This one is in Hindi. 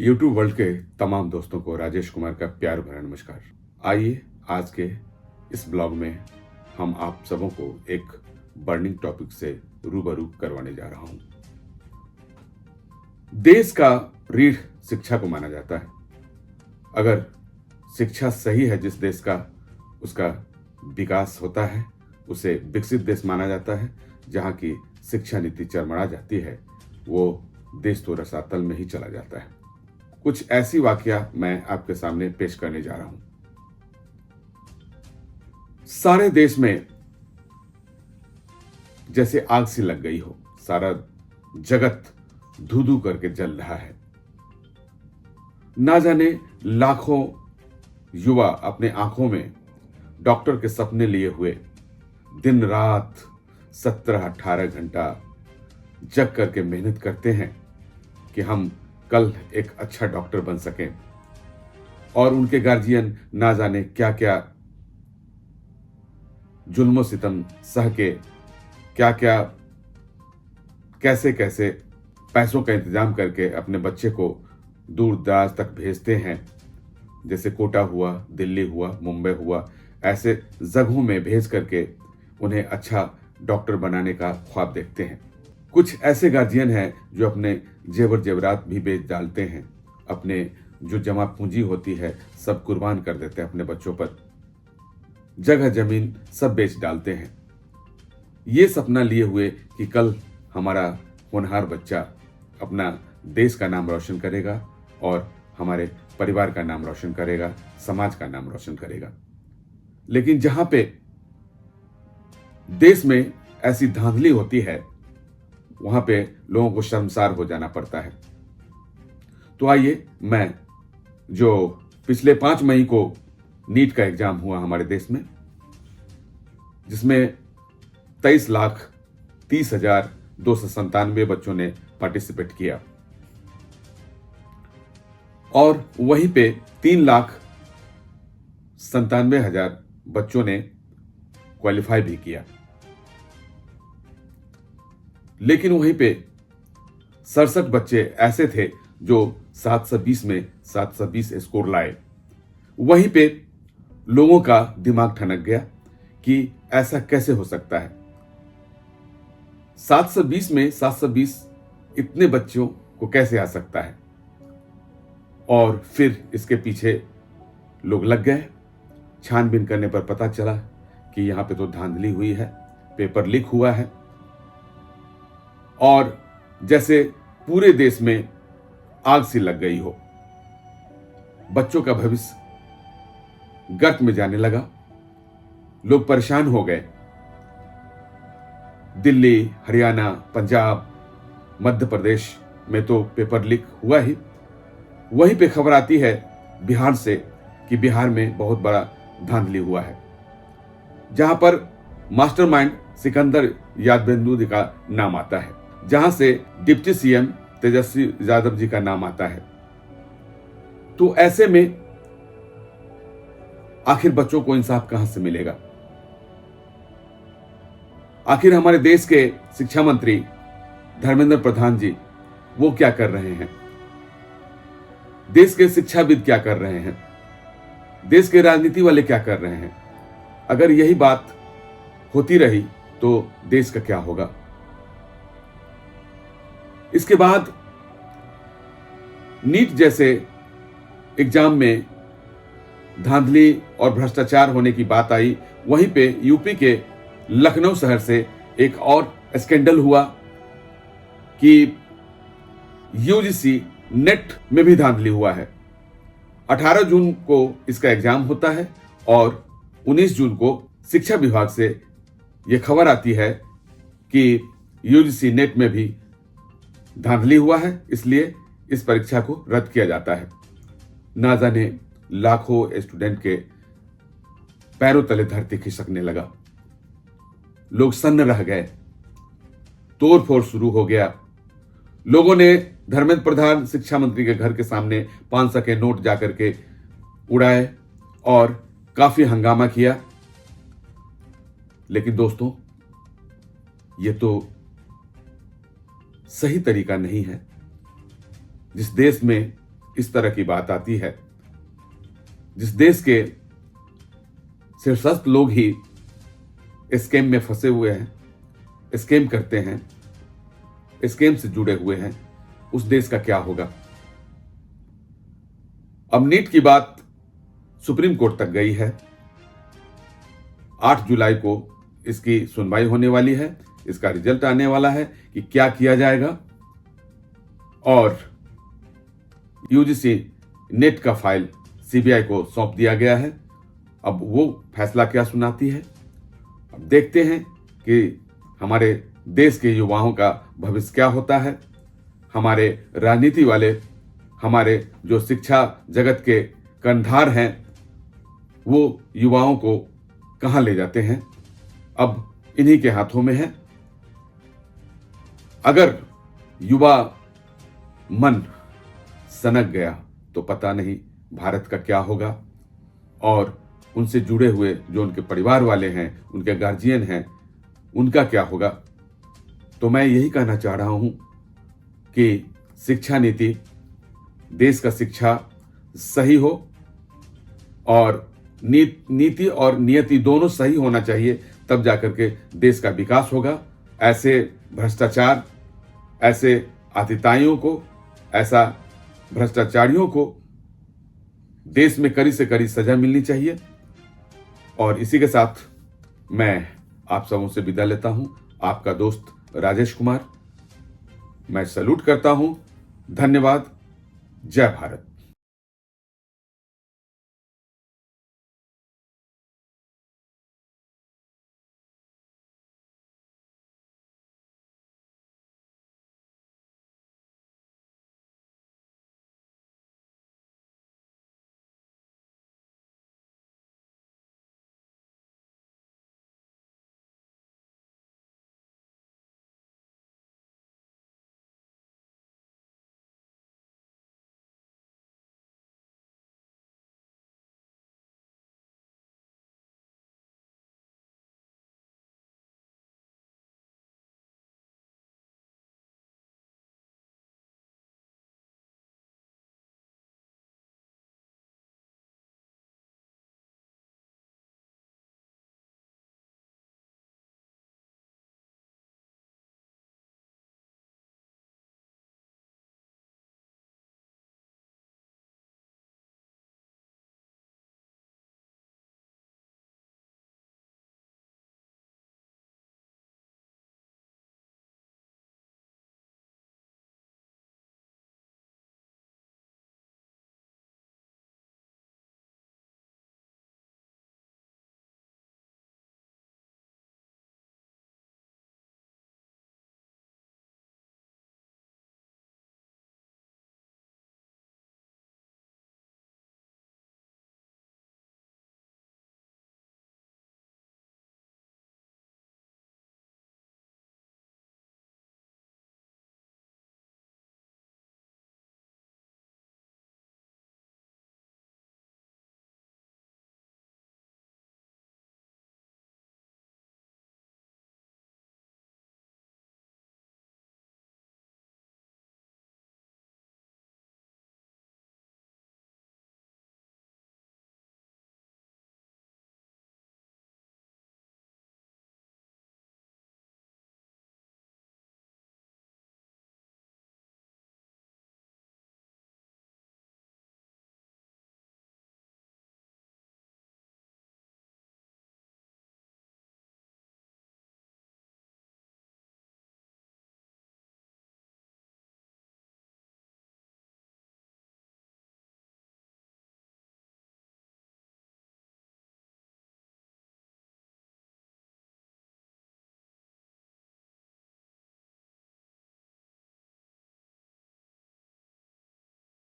यूट्यूब वर्ल्ड के तमाम दोस्तों को राजेश कुमार का प्यार भरा नमस्कार। आइए आज के इस ब्लॉग में हम आप सबों को एक बर्निंग टॉपिक से रूबरू करवाने जा रहा हूं। देश का रीढ़ शिक्षा को माना जाता है। अगर शिक्षा सही है जिस देश का, उसका विकास होता है, उसे विकसित देश माना जाता है। जहां की शिक्षा नीति चरमरा जाती है, वो देश तो रसातल में ही चला जाता है। कुछ ऐसी वाकया मैं आपके सामने पेश करने जा रहा हूं। सारे देश में जैसे आग सी लग गई हो, सारा जगत धू धू करके जल रहा है। ना जाने लाखों युवा अपने आंखों में डॉक्टर के सपने लिए हुए दिन रात 17-18 घंटा जग करके मेहनत करते हैं कि हम कल एक अच्छा डॉक्टर बन सकें। और उनके गार्जियन ना जाने क्या क्या जुल्म सितम सह के क्या क्या कैसे कैसे पैसों का इंतजाम करके अपने बच्चे को दूर दराज तक भेजते हैं। जैसे कोटा हुआ, दिल्ली हुआ, मुंबई हुआ, ऐसे जगहों में भेज करके उन्हें अच्छा डॉक्टर बनाने का ख्वाब देखते हैं। कुछ ऐसे गार्जियन हैं जो अपने जेवर जेवरात भी बेच डालते हैं, अपने जो जमा पूंजी होती है सब कुर्बान कर देते हैं अपने बच्चों पर, जगह जमीन सब बेच डालते हैं। ये सपना लिए हुए कि कल हमारा होनहार बच्चा अपना देश का नाम रोशन करेगा और हमारे परिवार का नाम रोशन करेगा, समाज का नाम रोशन करेगा। लेकिन जहां पे देश में ऐसी धांधली होती है, वहां पे लोगों को शर्मसार हो जाना पड़ता है। तो आइए, मैं जो पिछले 5 मई को नीट का एग्जाम हुआ हमारे देश में, जिसमें 23,30,297 बच्चों ने पार्टिसिपेट किया और वहीं पे 3,97,000 बच्चों ने क्वालिफाई भी किया। लेकिन वहीं पे 67 बच्चे ऐसे थे जो 720 में 720 स्कोर लाए। वहीं पे लोगों का दिमाग ठनक गया कि ऐसा कैसे हो सकता है। 720 में 720 इतने बच्चों को कैसे आ सकता है। और फिर इसके पीछे लोग लग गए। छानबीन करने पर पता चला कि यहां पे तो धांधली हुई है, पेपर लीक हुआ है और जैसे पूरे देश में आग सी लग गई हो। बच्चों का भविष्य गर्त में जाने लगा। लोग परेशान हो गए। दिल्ली, हरियाणा, पंजाब, मध्य प्रदेश में तो पेपर लीक हुआ ही। वहीं पे खबर आती है बिहार से कि बिहार में बहुत बड़ा धांधली हुआ है, जहां पर मास्टरमाइंड सिकंदर यादव का नाम आता है, जहां से डिप्टी सीएम तेजस्वी यादव जी का नाम आता है। तो ऐसे में आखिर बच्चों को इंसाफ कहां से मिलेगा। आखिर हमारे देश के शिक्षा मंत्री धर्मेंद्र प्रधान जी वो क्या कर रहे हैं, देश के शिक्षाविद क्या कर रहे हैं, देश के राजनीति वाले क्या कर रहे हैं। अगर यही बात होती रही तो देश का क्या होगा। इसके बाद नीट जैसे एग्जाम में धांधली और भ्रष्टाचार होने की बात आई। वहीं पे यूपी के लखनऊ शहर से एक और स्कैंडल हुआ कि यूजीसी नेट में भी धांधली हुआ है। 18 जून को इसका एग्जाम होता है और 19 जून को शिक्षा विभाग से यह खबर आती है कि यूजीसी नेट में भी धांधली हुआ है, इसलिए इस परीक्षा को रद्द किया जाता है। ना जाने लाखों स्टूडेंट के पैरों तले धरती खिसकने लगा। लोग सन्न रह गए। तोड़फोड़ शुरू हो गया। लोगों ने धर्मेंद्र प्रधान शिक्षा मंत्री के घर के सामने 500 के नोट जाकर के उड़ाए और काफी हंगामा किया। लेकिन दोस्तों, ये तो सही तरीका नहीं है। जिस देश में इस तरह की बात आती है, जिस देश के शीर्षस्थ लोग ही स्कैम में फंसे हुए हैं, स्कैम करते हैं, स्कैम से जुड़े हुए हैं, उस देश का क्या होगा। अब नीट की बात सुप्रीम कोर्ट तक गई है। 8 जुलाई को इसकी सुनवाई होने वाली है, इसका रिजल्ट आने वाला है कि क्या किया जाएगा। और यूजीसी नेट का फाइल सीबीआई को सौंप दिया गया है। अब वो फैसला क्या सुनाती है, अब देखते हैं कि हमारे देश के युवाओं का भविष्य क्या होता है। हमारे राजनीति वाले, हमारे जो शिक्षा जगत के कर्णधार हैं, वो युवाओं को कहां ले जाते हैं, अब इन्हीं के हाथों में है। अगर युवा मन सनक गया तो पता नहीं भारत का क्या होगा, और उनसे जुड़े हुए जो उनके परिवार वाले हैं, उनके गार्जियन हैं, उनका क्या होगा। तो मैं यही कहना चाह रहा हूं कि शिक्षा नीति, देश का शिक्षा सही हो, और नीति और नियति दोनों सही होना चाहिए, तब जाकर के देश का विकास होगा। ऐसे भ्रष्टाचार, ऐसे आतिताइयों को, ऐसा भ्रष्टाचारियों को देश में कड़ी से कड़ी सजा मिलनी चाहिए। और इसी के साथ मैं आप सबों से विदा लेता हूं, आपका दोस्त राजेश कुमार। मैं सैल्यूट करता हूं। धन्यवाद। जय भारत।